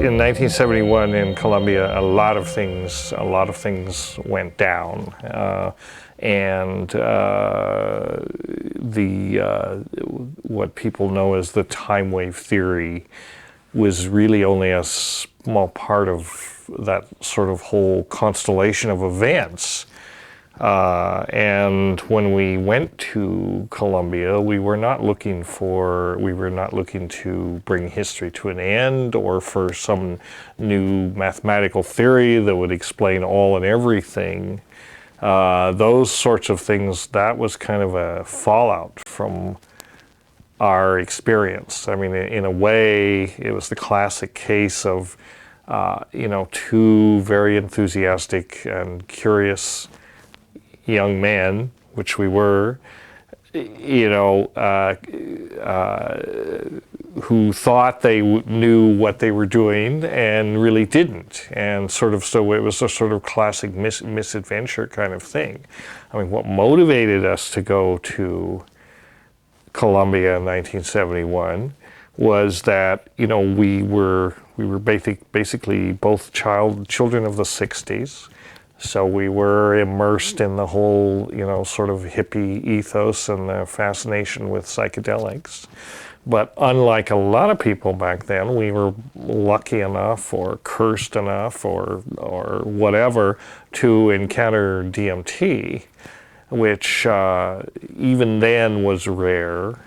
in 1971 in Colombia, a lot of things went down, and what people know as the Timewave theory was really only a small part of that sort of whole constellation of events. And when we went to Colombia, we were not looking to bring history to an end or for some new mathematical theory that would explain all and everything. Those sorts of things, that was kind of a fallout from our experience. I mean, in a way, it was the classic case of, two very enthusiastic and curious young men, which we were, who thought they knew what they were doing and really didn't. And so it was a sort of classic misadventure kind of thing. I mean, what motivated us to go to Colombia in 1971 was that, we were basically both children of the 60s. So we were immersed in the whole, sort of hippie ethos and the fascination with psychedelics. But unlike a lot of people back then, we were lucky enough or cursed enough or whatever to encounter DMT, which even then was rare.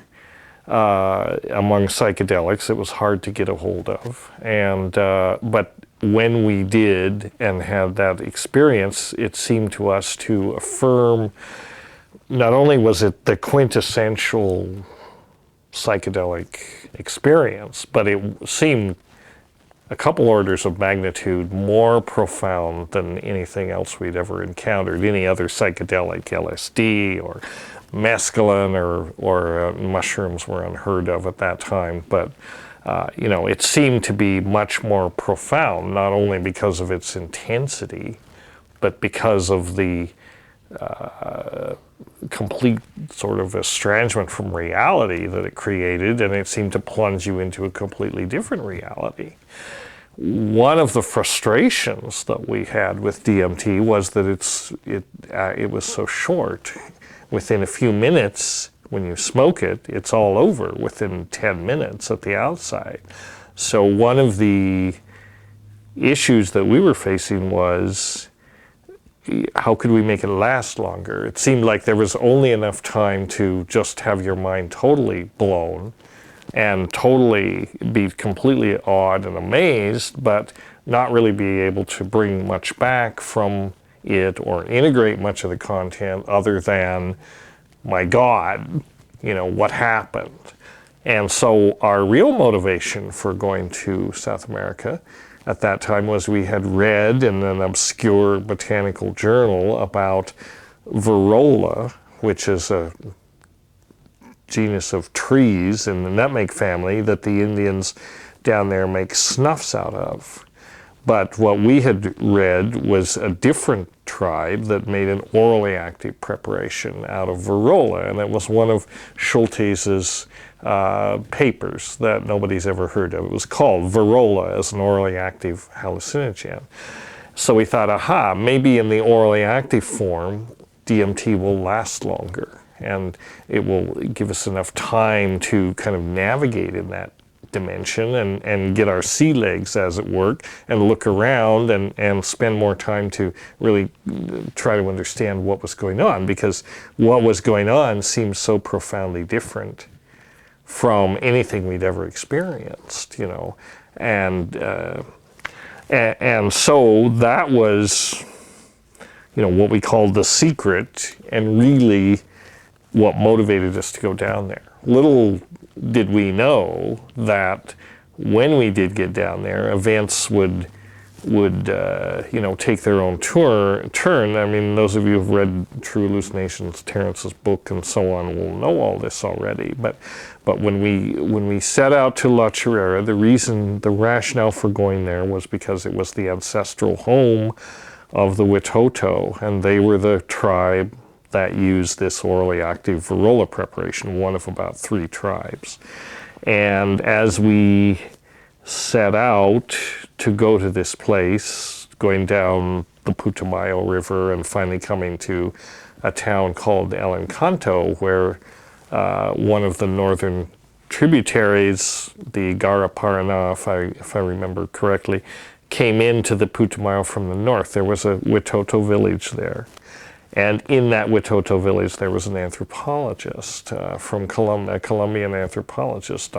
Among psychedelics, it was hard to get a hold of. But when we did and had that experience, it seemed to us to affirm, not only was it the quintessential psychedelic experience, but it seemed a couple orders of magnitude more profound than anything else we'd ever encountered, any other psychedelic, LSD or mescaline or mushrooms were unheard of at that time. But it seemed to be much more profound, not only because of its intensity, but because of the complete sort of estrangement from reality that it created, and it seemed to plunge you into a completely different reality. One of the frustrations that we had with DMT was that it was so short. Within a few minutes, when you smoke it, it's all over within 10 minutes at the outside. So one of the issues that we were facing was, how could we make it last longer? It seemed like there was only enough time to just have your mind totally blown and totally be completely awed and amazed, but not really be able to bring much back from it or integrate much of the content other than, my God, what happened? And so our real motivation for going to South America at that time was we had read in an obscure botanical journal about Varrola, which is a genus of trees in the nutmeg family that the Indians down there make snuffs out of. But what we had read was a different tribe that made an orally active preparation out of Varrola, and it was one of Schultes' papers that nobody's ever heard of. It was called Varrola as an orally active hallucinogen. So we thought, aha, maybe in the orally active form, DMT will last longer, and it will give us enough time to kind of navigate in that dimension and get our sea legs, as it were, and look around and spend more time to really try to understand what was going on, because what was going on seemed so profoundly different from anything we'd ever experienced, and so that was, what we called the secret, and really what motivated us to go down there. Little did we know that when we did get down there, events would take their own turn. I mean, those of you who've read True Hallucinations, Terence's book, and so on, will know all this already. But when we set out to La Chorrera, the rationale for going there was because it was the ancestral home of the Witoto, and they were the tribe that used this orally active Varrola preparation, one of about 3 tribes. And as we set out to go to this place, going down the Putumayo River and finally coming to a town called El Encanto, where one of the northern tributaries, the Gara Paraná, if I remember correctly, came into the Putumayo from the north. There was a Witoto village there. And in that Witoto village, there was an anthropologist from Colombia, a Colombian anthropologist,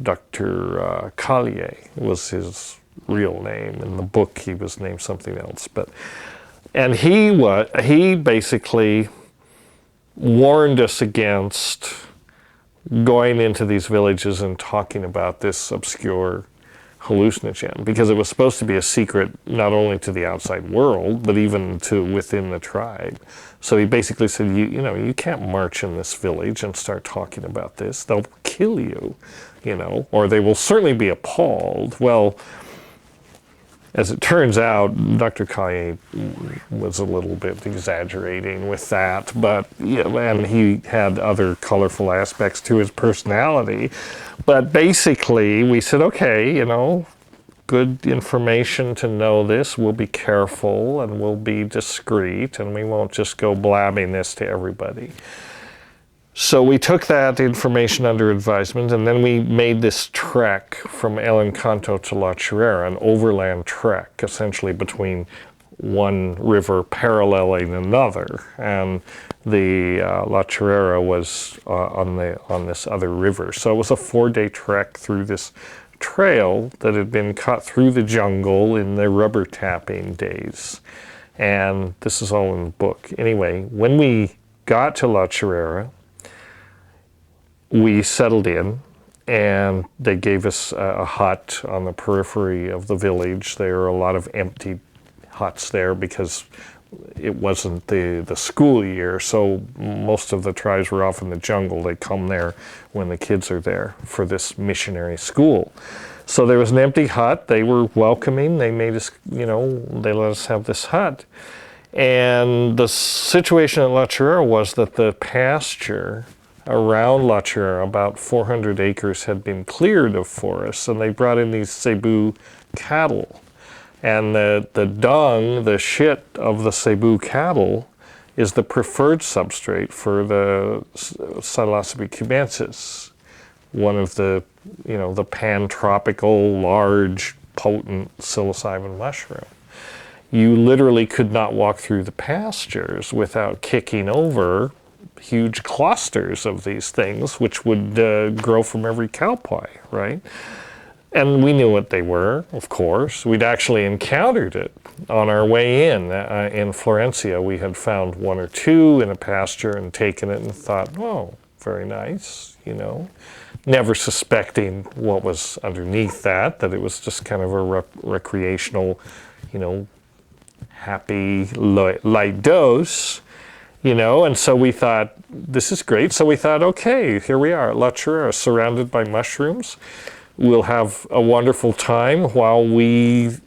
Dr. Calle was his real name. In the book, he was named something else. And he basically warned us against going into these villages and talking about this obscure hallucinogen, because it was supposed to be a secret not only to the outside world, but even to within the tribe. So he basically said, you can't march in this village and start talking about this. They'll kill you, or they will certainly be appalled. Well, as it turns out, Dr. Calle was a little bit exaggerating with that, but and he had other colorful aspects to his personality. But basically, we said, okay, good information to know this. We'll be careful and we'll be discreet, and we won't just go blabbing this to everybody. So we took that information under advisement, and then we made this trek from El Encanto to La Chorrera, an overland trek, essentially between one river paralleling another. And the La Chorrera was on this other river. So it was a 4-day trek through this trail that had been cut through the jungle in the rubber tapping days. And this is all in the book. Anyway, when we got to La Chorrera, we settled in, and they gave us a hut on the periphery of the village. There were a lot of empty huts there because it wasn't the school year, so most of the tribes were off in the jungle. They come there when the kids are there for this missionary school. So there was an empty hut. They were welcoming. They made us, they let us have this hut. And the situation at La Chorrera was that the pasture around La Chorrera, about 400 acres, had been cleared of forests, and they brought in these Cebu cattle. And the dung, the shit of the Cebu cattle, is the preferred substrate for the Psilocybe cubensis, one of the, the pan-tropical, large, potent psilocybin mushroom. You literally could not walk through the pastures without kicking over huge clusters of these things, which would grow from every cowpie, right? And we knew what they were, of course. We'd actually encountered it on our way in Florencia. We had found 1 or 2 in a pasture and taken it and thought, oh, very nice, never suspecting what was underneath that it was just kind of a recreational, happy light dose. And so we thought, this is great. So we thought, okay, here we are at La Chorrera, surrounded by mushrooms. We'll have a wonderful time while we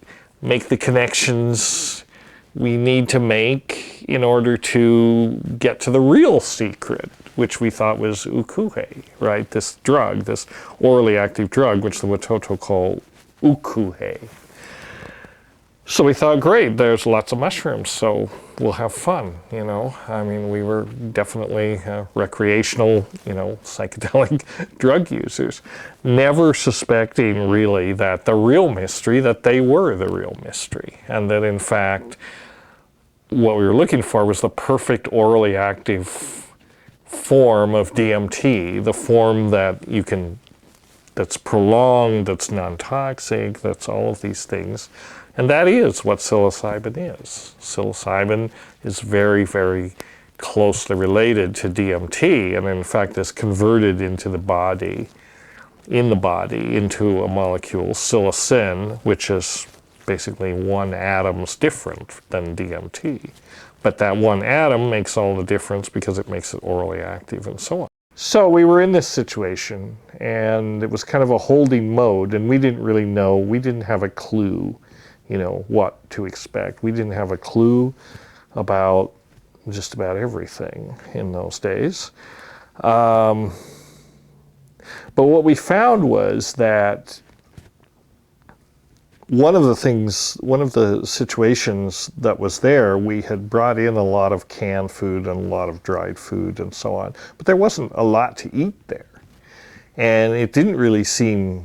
make the connections we need to make in order to get to the real secret, which we thought was ukuhe, right? This drug, this orally active drug, which the Witoto call ukuhe. So we thought, great, there's lots of mushrooms, so we'll have fun, we were definitely recreational, psychedelic drug users, never suspecting really that the real mystery, that they were the real mystery, and that in fact, what we were looking for was the perfect orally active form of DMT, the form that that's prolonged, that's non-toxic, that's all of these things. And that is what psilocybin is. Psilocybin is very, very closely related to DMT, and in fact is converted into the body, into a molecule, psilocin, which is basically 1 atom's different than DMT. But that 1 atom makes all the difference because it makes it orally active and so on. So we were in this situation, and it was kind of a holding mode, and we didn't really know, we didn't have a clue what to expect. We didn't have a clue about just about everything in those days. But what we found was that one of the situations that was there, we had brought in a lot of canned food and a lot of dried food and so on, but there wasn't a lot to eat there. And it didn't really seem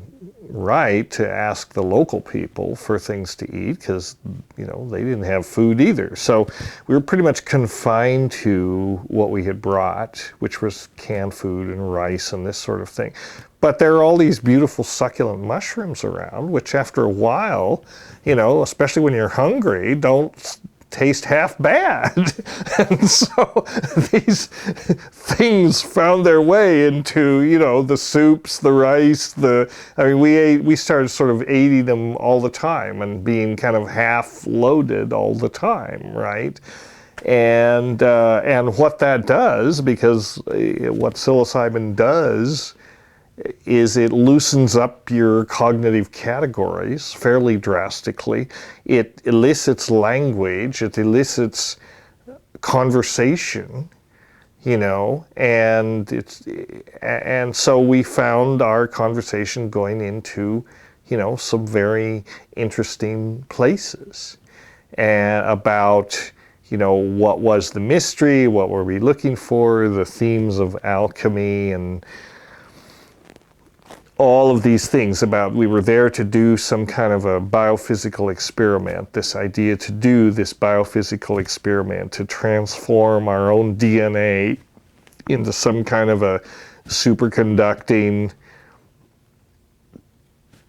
right to ask the local people for things to eat because, you know, they didn't have food either. So we were pretty much confined to what we had brought, which was canned food and rice and this sort of thing. But there are all these beautiful succulent mushrooms around, which after a while, you know, especially when you're hungry, don't taste half bad. And so these things found their way into, you know, the soups, the rice, we started sort of eating them all the time and being kind of half loaded all the time, right? And what that does, because what psilocybin does is it loosens up your cognitive categories fairly drastically. It elicits language, it elicits conversation, you know, and so we found our conversation going into, you know, some very interesting places and about, you know, what was the mystery, what were we looking for, the themes of alchemy and all of these things about we were there to do some kind of a biophysical experiment, this idea to do this biophysical experiment, to transform our own DNA into some kind of a superconducting,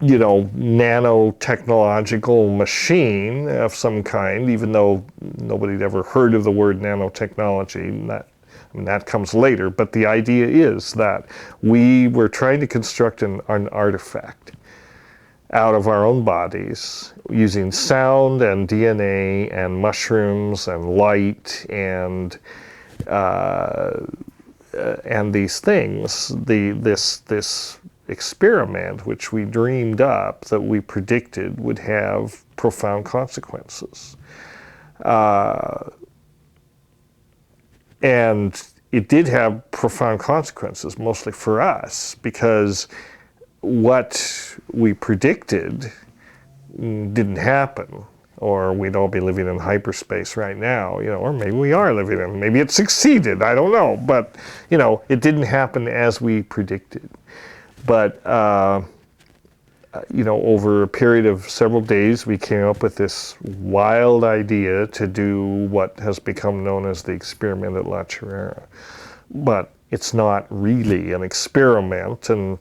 you know, nanotechnological machine of some kind, even though nobody had ever heard of the word nanotechnology. That comes later, but the idea is that we were trying to construct an artifact out of our own bodies using sound and DNA and mushrooms and light and these things. This experiment, which we dreamed up, that we predicted would have profound consequences. And it did have profound consequences, mostly for us, because what we predicted didn't happen, or we'd all be living in hyperspace right now, you know, or maybe we are living in, maybe it succeeded, I don't know, but, you know, it didn't happen as we predicted. But, you know, over a period of several days, we came up with this wild idea to do what has become known as the experiment at La Chorrera. But it's not really an experiment, and,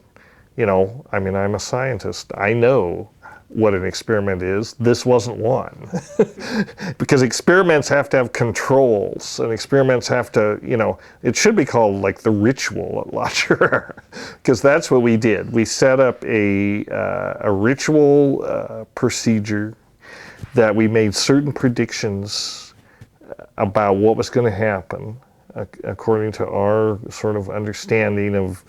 you know, I mean, I'm a scientist. I know what an experiment is. This wasn't one. Because experiments have to have controls, and experiments have to, you know, it should be called like the ritual at La Chorrera, because that's what we did. We set up a ritual procedure that we made certain predictions about what was going to happen according to our sort of understanding of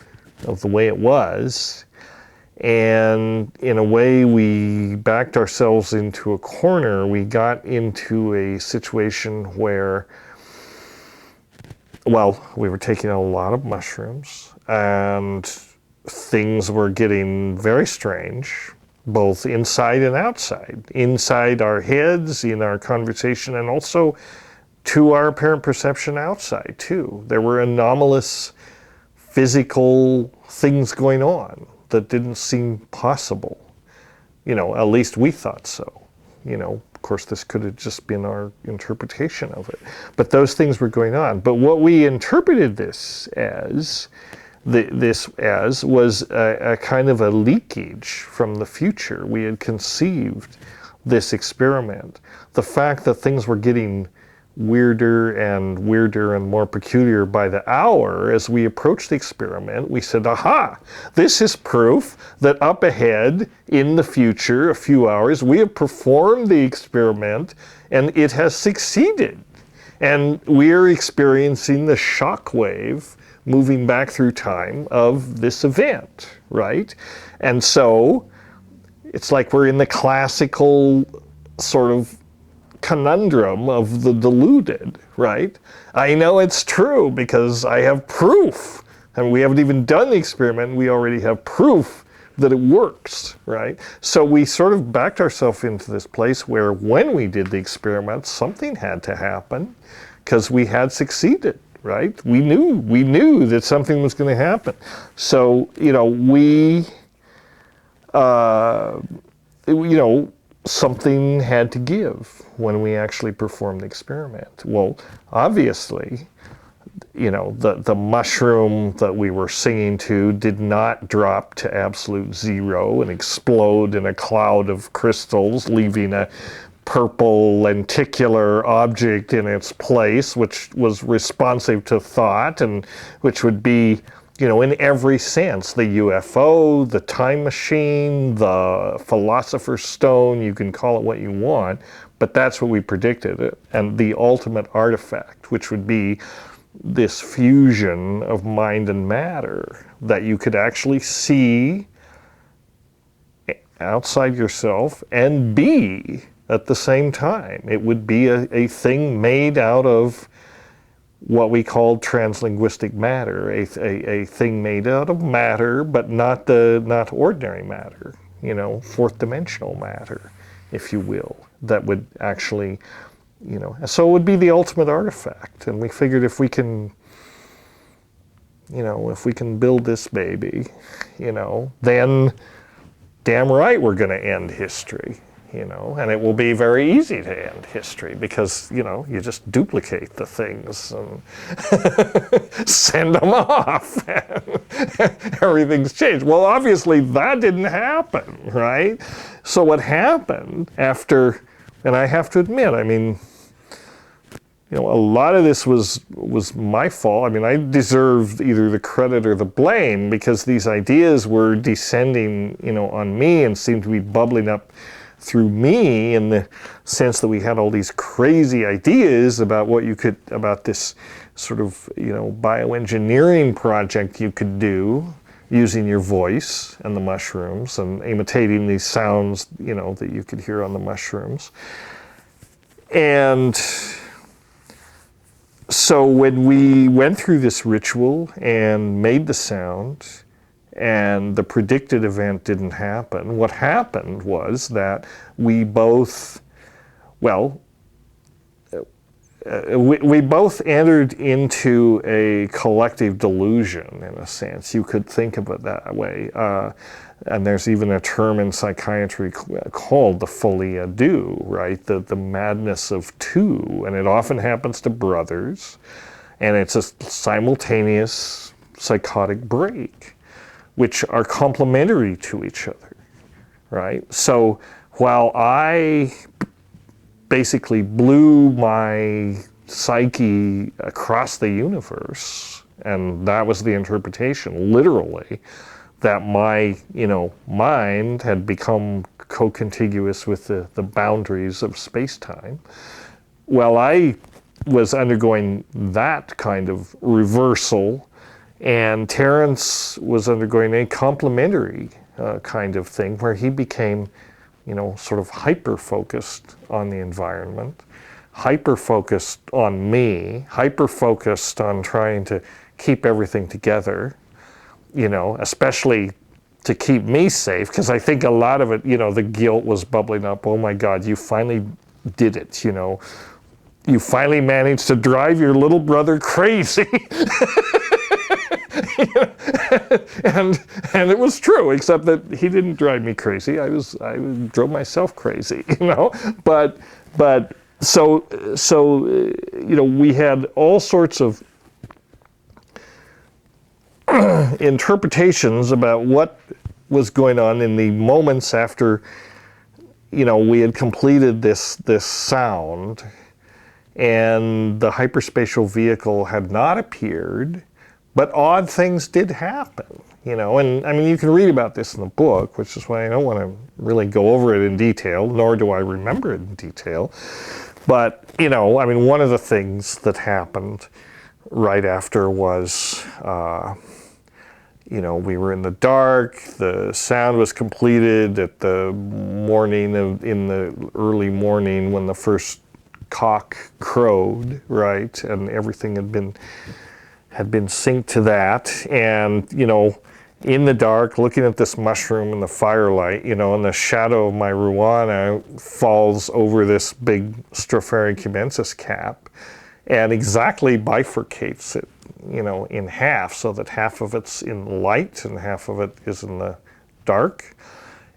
the way it was. And in a way, we backed ourselves into a corner. We got into a situation where, well, we were taking a lot of mushrooms and things were getting very strange, both inside and outside. Inside our heads, in our conversation, and also to our apparent perception outside, too. There were anomalous physical things going on that didn't seem possible. You know, at least we thought so. You know, of course, this could have just been our interpretation of it. But those things were going on. But what we interpreted this as was a kind of a leakage from the future. We had conceived this experiment. The fact that things were getting weirder and more peculiar by the hour as we approached the experiment, we said, aha, this is proof that up ahead in the future, a few hours, we have performed the experiment and it has succeeded. And we're experiencing the shock wave moving back through time of this event, right? And so it's like we're in the classical sort of conundrum of the deluded, right? I know it's true because I have proof. And we haven't even done the experiment, we already have proof that it works, right? So we sort of backed ourselves into this place where when we did the experiment, something had to happen because we had succeeded, right? We knew that something was going to happen. So, something had to give when we actually performed the experiment. Well, obviously, the mushroom that we were singing to did not drop to absolute zero and explode in a cloud of crystals, leaving a purple lenticular object in its place, which was responsive to thought and which would be, in every sense, the UFO, the time machine, the philosopher's stone, you can call it what you want, but that's what we predicted. And the ultimate artifact, which would be this fusion of mind and matter that you could actually see outside yourself and be at the same time. It would be a thing made out of what we call translinguistic matter, a thing made out of matter, but not ordinary matter, fourth dimensional matter, if you will, that would actually, so it would be the ultimate artifact. And we figured if we can build this baby, then damn right we're going to end history. And it will be very easy to end history because, you just duplicate the things and send them off and everything's changed. Well, obviously that didn't happen, right? So what happened after, and I have to admit, a lot of this was my fault. I deserved either the credit or the blame because these ideas were descending, on me and seemed to be bubbling up through me in the sense that we had all these crazy ideas about about this sort of, bioengineering project you could do using your voice and the mushrooms and imitating these sounds, that you could hear on the mushrooms. And so when we went through this ritual and made the sound, and the predicted event didn't happen, what happened was that we both, we both entered into a collective delusion, in a sense. You could think of it that way. And there's even a term in psychiatry called the folie à deux, right? The madness of two. And it often happens to brothers. And it's a simultaneous psychotic break, which are complementary to each other, right? So while I basically blew my psyche across the universe, and that was the interpretation, literally, that my, mind had become co-contiguous with the boundaries of space-time. Well, I was undergoing that kind of reversal, and Terence was undergoing a complementary kind of thing where he became, sort of hyper-focused on the environment, hyper-focused on me, hyper-focused on trying to keep everything together, especially to keep me safe, because I think a lot of it, the guilt was bubbling up. Oh my God, you finally did it, You finally managed to drive your little brother crazy. and it was true, except that he didn't drive me crazy. I drove myself crazy, But so we had all sorts of interpretations about what was going on in the moments after, we had completed this sound, and the hyperspatial vehicle had not appeared. But odd things did happen, and you can read about this in the book, which is why I don't want to really go over it in detail, nor do I remember it in detail. But, one of the things that happened right after was, we were in the dark, the sound was completed at the in the early morning when the first cock crowed, right, and everything had been synced to that, and in the dark, looking at this mushroom in the firelight, you know, and the shadow of my Ruana falls over this big Stropharia cubensis cap and exactly bifurcates it, you know, in half, so that half of it's in light and half of it is in the dark.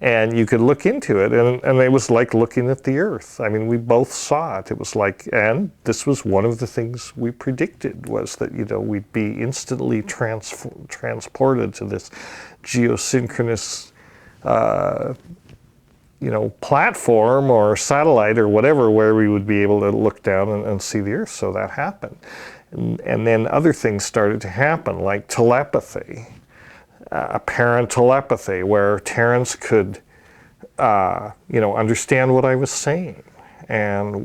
And you could look into it, and it was like looking at the earth. I mean, we both saw it. It was like, and this was one of the things we predicted, was that, you know, we'd be instantly transported to this geosynchronous, you know, platform or satellite or whatever, where we would be able to look down and see the earth. So that happened. And then other things started to happen, like telepathy. Apparent telepathy, where Terence could, you know, understand what I was saying, and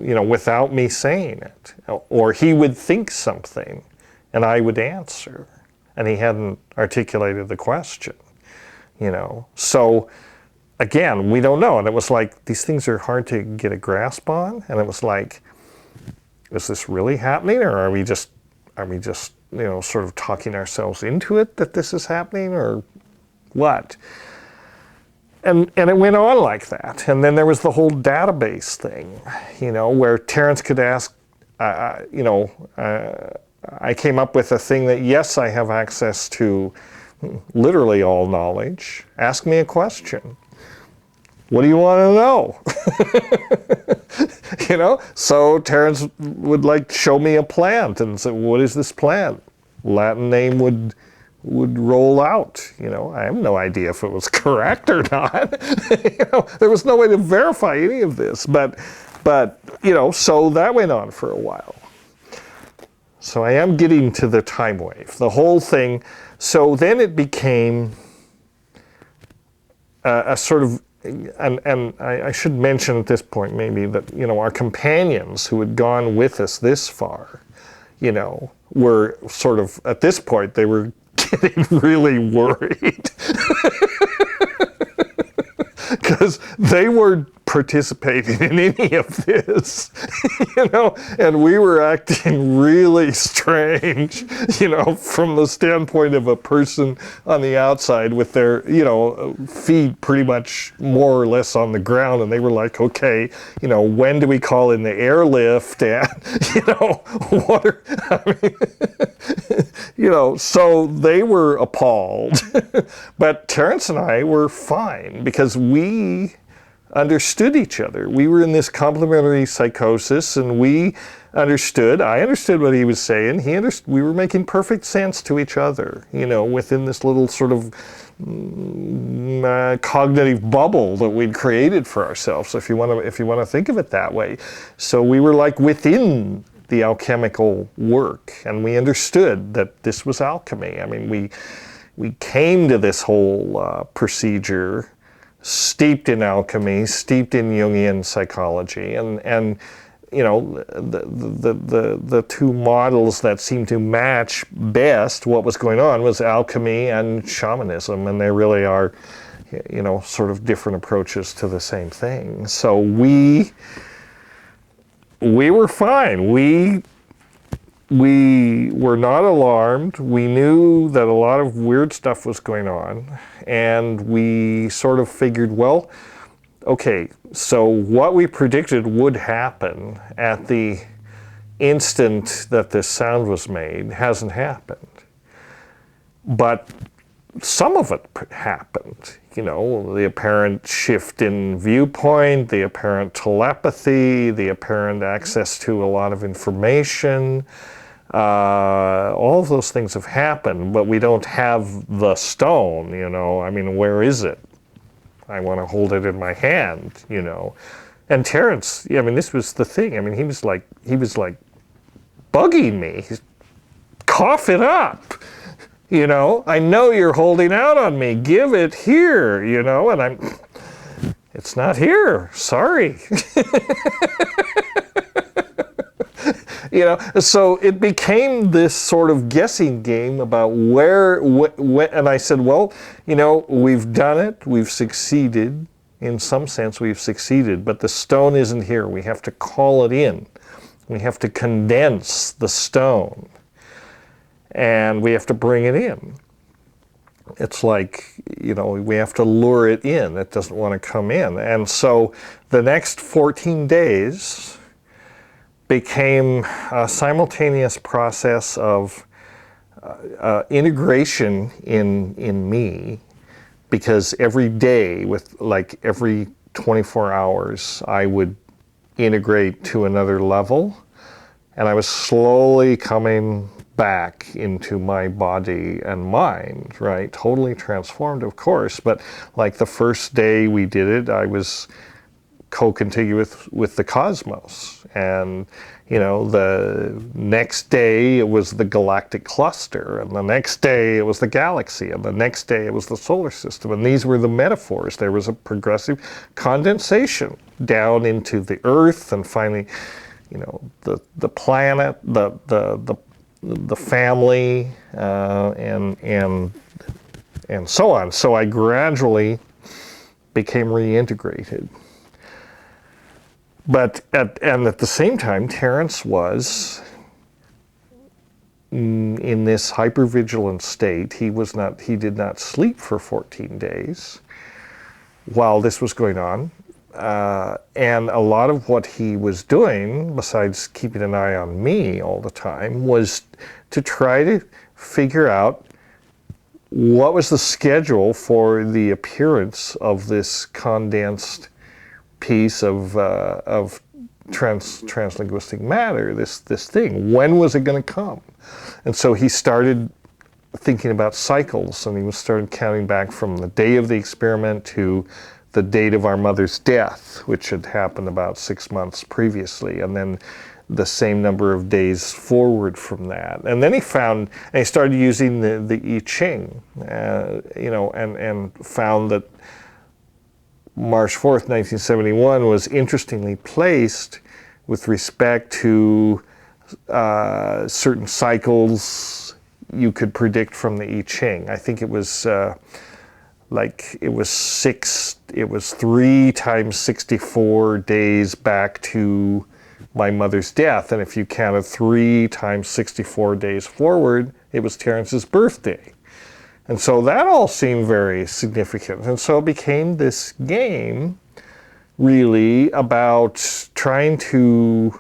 you know, without me saying it, or he would think something, and I would answer, and he hadn't articulated the question, you know. So again, we don't know, and it was like these things are hard to get a grasp on, and it was like, is this really happening, or are we just you know, sort of talking ourselves into it that this is happening, or what? And it went on like that. And then there was the whole database thing, you know, where Terence could ask, you know, I came up with a thing that, yes, I have access to literally all knowledge. Ask me a question. What do you want to know? You know, so Terence would like show me a plant and say, what is this plant? Latin name would roll out. You know, I have no idea if it was correct or not. You know, there was no way to verify any of this, but you know, so that went on for a while. So I am getting to the time wave, the whole thing. So then it became a sort of, and I should mention at this point maybe that, you know, our companions who had gone with us this far, you know, were sort of, at this point, they were getting really worried. Because they were participating in any of this, you know, and we were acting really strange, you know, from the standpoint of a person on the outside with their, you know, feet pretty much more or less on the ground, and they were like, okay, you know, when do we call in the airlift, and, you know, what are, I mean, you know, so they were appalled. But Terence and I were fine, because we understood each other. We were in this complementary psychosis, and we understood. I understood what he was saying. He understood. We were making perfect sense to each other, you know, within this little sort of cognitive bubble that we'd created for ourselves, if you want to think of it that way. So we were like within the alchemical work, and we understood that this was alchemy. I mean, we came to this whole procedure steeped in alchemy, steeped in Jungian psychology, and you know, the two models that seemed to match best what was going on was alchemy and shamanism, and they really are, you know, sort of different approaches to the same thing. So we were fine. We were not alarmed. We knew that a lot of weird stuff was going on, and we sort of figured, well, okay, so what we predicted would happen at the instant that this sound was made hasn't happened. But some of it happened, you know, the apparent shift in viewpoint, the apparent telepathy, the apparent access to a lot of information. All of those things have happened, but we don't have the stone, you know. I mean, where is it? I want to hold it in my hand, you know. And Terence, I mean, this was the thing. I mean, he was like bugging me. He's, cough it up, you know. I know you're holding out on me. Give it here, you know. And it's not here. Sorry. You know, so it became this sort of guessing game about where, and I said, well, you know, we've done it, we've succeeded. In some sense, we've succeeded, but the stone isn't here. We have to call it in. We have to condense the stone, and we have to bring it in. it's like, we have to lure it in. It doesn't want to come in. And so the next 14 days became a simultaneous process of integration in me, because every day, with like every 24 hours, I would integrate to another level, and I was slowly coming back into my body and mind, right? Totally transformed, of course, but like the first day we did it, I was co-contiguous with the cosmos, and the next day it was the galactic cluster, and the next day it was the galaxy, and the next day it was the solar system, and these were the metaphors. There was a progressive condensation down into the earth, and finally, the planet, the family, and so on. So I gradually became reintegrated. But at the same time, Terence was in this hypervigilant state. He did not sleep for 14 days while this was going on. And a lot of what he was doing, besides keeping an eye on me all the time, was to try to figure out what was the schedule for the appearance of this condensed piece of translinguistic matter, this thing. When was it going to come? And so he started thinking about cycles, and he started counting back from the day of the experiment to the date of our mother's death, which had happened about 6 months previously, and then the same number of days forward from that. And then he started using the I Ching, and found that March 4th, 1971 was interestingly placed with respect to certain cycles you could predict from the I Ching. I think it was it was 3 times 64 days back to my mother's death, and if you counted 3 times 64 days forward, it was Terence's birthday. And so that all seemed very significant. And so it became this game, really, about trying to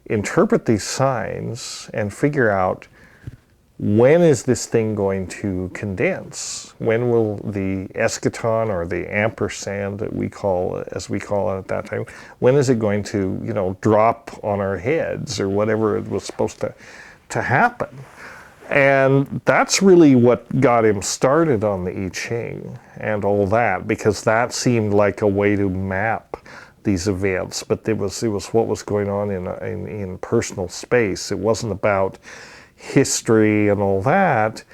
interpret these signs and figure out, when is this thing going to condense? When will the eschaton, or the ampersand that as we call it at that time, when is it going to, drop on our heads, or whatever it was supposed to happen? And that's really what got him started on the I Ching and all that, because that seemed like a way to map these events. But it was what was going on in personal space. It wasn't about history and all that.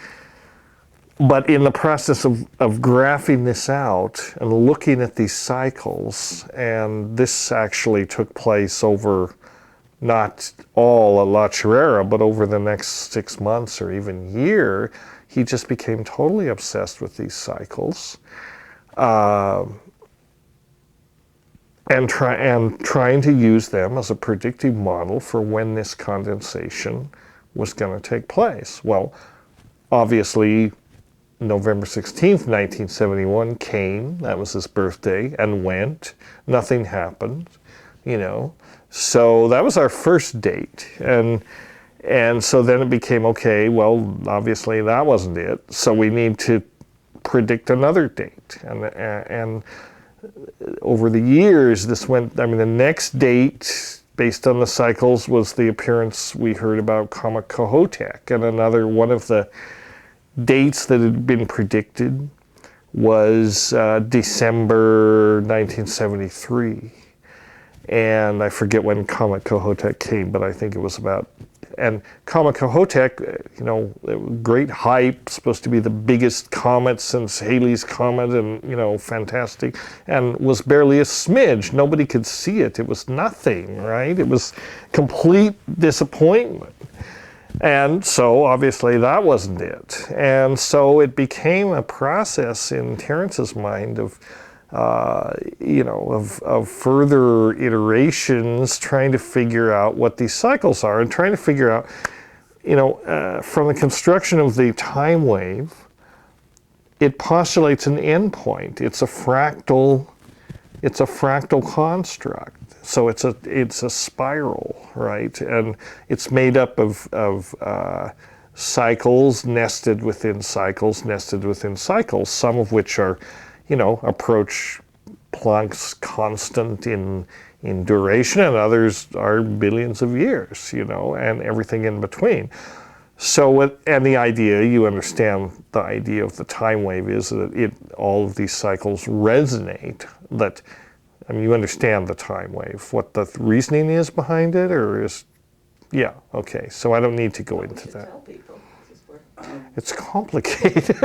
But in the process of graphing this out and looking at these cycles, and this actually took place over not all at La Chorrera, but over the next 6 months or even year, he just became totally obsessed with these cycles, and trying to use them as a predictive model for when this condensation was going to take place. Well, obviously, November 16th, 1971 came. That was his birthday, and went. Nothing happened, So that was our first date, and so then it became, okay, well, obviously that wasn't it, so we need to predict another date. And over the years, this went, the next date, based on the cycles, was the appearance we heard about Comet Kohoutek, and another one of the dates that had been predicted was December 1973. And I forget when Comet Kohoutek came, but I think it was about, and Comet Kohoutek, great hype, supposed to be the biggest comet since Halley's Comet, and, fantastic, and was barely a smidge. Nobody could see it. It was nothing, right? It was complete disappointment. And so obviously that wasn't it. And so it became a process in Terence's mind of further iterations, trying to figure out what these cycles are, and trying to figure out, from the construction of the Timewave, it postulates an endpoint. It's a fractal construct. So it's a spiral, right? And it's made up of cycles nested within cycles, nested within cycles, some of which are, approach Planck's constant in duration, and others are billions of years, and everything in between. So, and the idea, you understand the idea of the time wave is that all of these cycles resonate, you understand the time wave, what the reasoning is behind it, or is, yeah, okay, so I don't need to go into that. Tell people. It's complicated.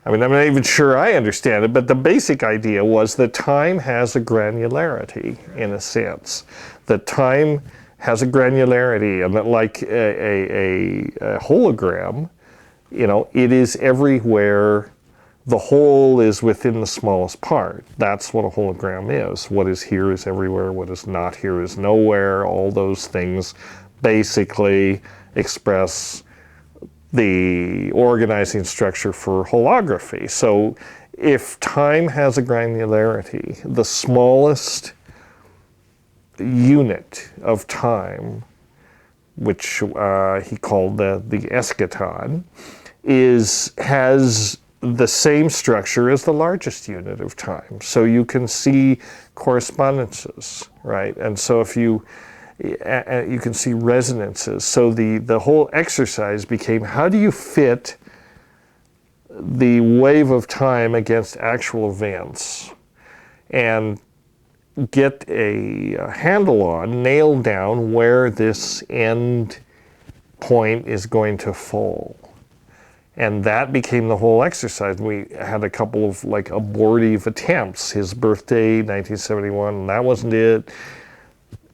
I'm not even sure I understand it, but the basic idea was that time has a granularity, in a sense. That time has a granularity, and that like a hologram, it is everywhere. The whole is within the smallest part. That's what a hologram is. What is here is everywhere. What is not here is nowhere. All those things basically express the organizing structure for holography. So if time has a granularity, the smallest unit of time, which he called the eschaton, has the same structure as the largest unit of time. So you can see correspondences, right? And so if you can see resonances. So the whole exercise became, how do you fit the wave of time against actual events and get a handle on, nail down where this end point is going to fall. And that became the whole exercise. We had a couple of abortive attempts. His birthday, 1971, and that wasn't it.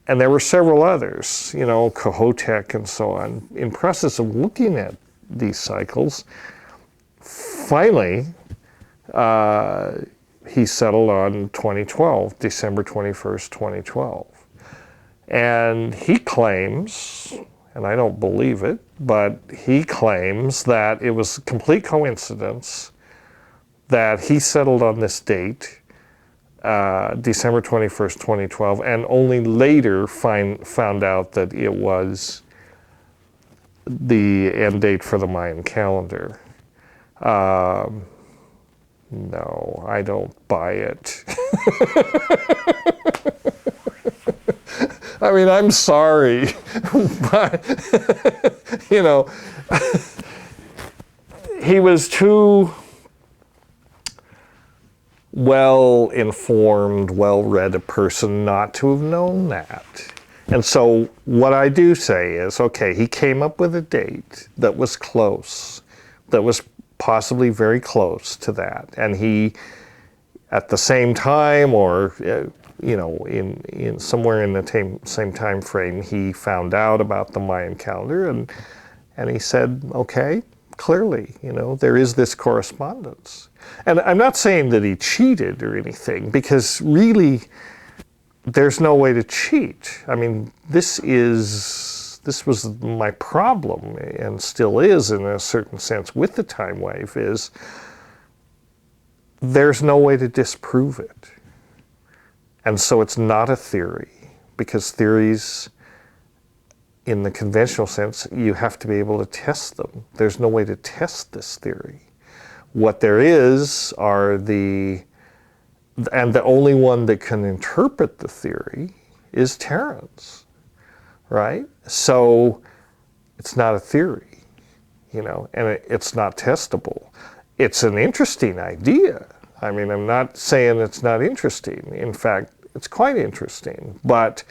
And there were several others, Kohoutek and so on. In process of looking at these cycles, finally, he settled on 2012, December 21st, 2012. And he claims, and I don't believe it, but he claims that it was a complete coincidence that he settled on this date, December 21st, 2012, and only later found out that it was the end date for the Mayan calendar. No, I don't buy it. I'm sorry, but, he was too well-informed, well-read a person not to have known that. And so what I do say is, okay, he came up with a date that was close, that was possibly very close to that. And he, at the same time, or in somewhere in the same time frame, he found out about the Mayan calendar, and he said, okay, clearly, there is this correspondence. And I'm not saying that he cheated or anything, because really, there's no way to cheat. This was my problem, and still is in a certain sense with the time wave, is there's no way to disprove it. And so it's not a theory, because theories, in the conventional sense, you have to be able to test them. There's no way to test this theory. What there is are and the only one that can interpret the theory is Terence, right? So it's not a theory, and it's not testable. It's an interesting idea. I'm not saying it's not interesting. In fact, it's quite interesting, but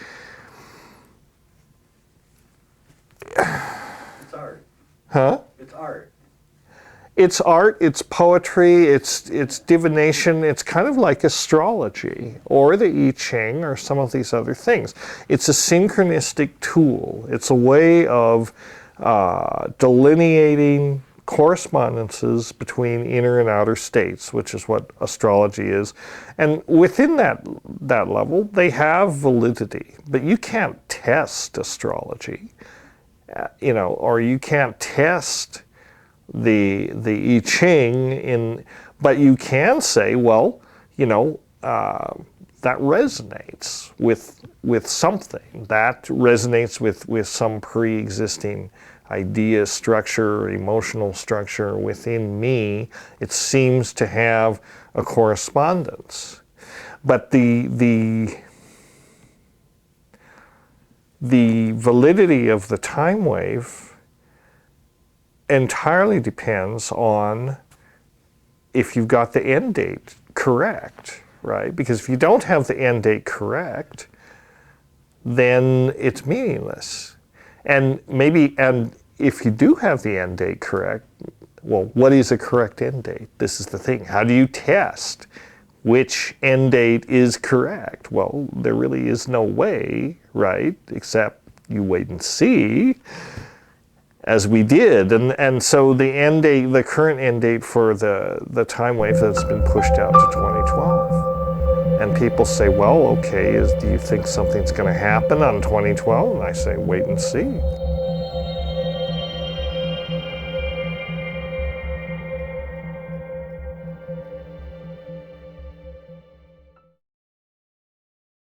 it's art. Huh? It's art. It's art, it's poetry, it's divination. It's kind of like astrology or the I Ching or some of these other things. It's a synchronistic tool. It's a way of delineating correspondences between inner and outer states, which is what astrology is. And within that level, they have validity. But you can't test astrology, or you can't test the I Ching but you can say, well, that resonates with something. That resonates with some pre-existing idea, structure, emotional structure within me. It seems to have a correspondence. But the validity of the time wave entirely depends on if you've got the end date correct, right? Because if you don't have the end date correct, then it's meaningless. And if you do have the end date correct, well, what is a correct end date? This is the thing. How do you test which end date is correct? Well, there really is no way, right? Except you wait and see, as we did. And so the end date, the current end date for the time wave that's been pushed out to 2012. And people say, well, okay, do you think something's going to happen on 2012? And I say, wait and see.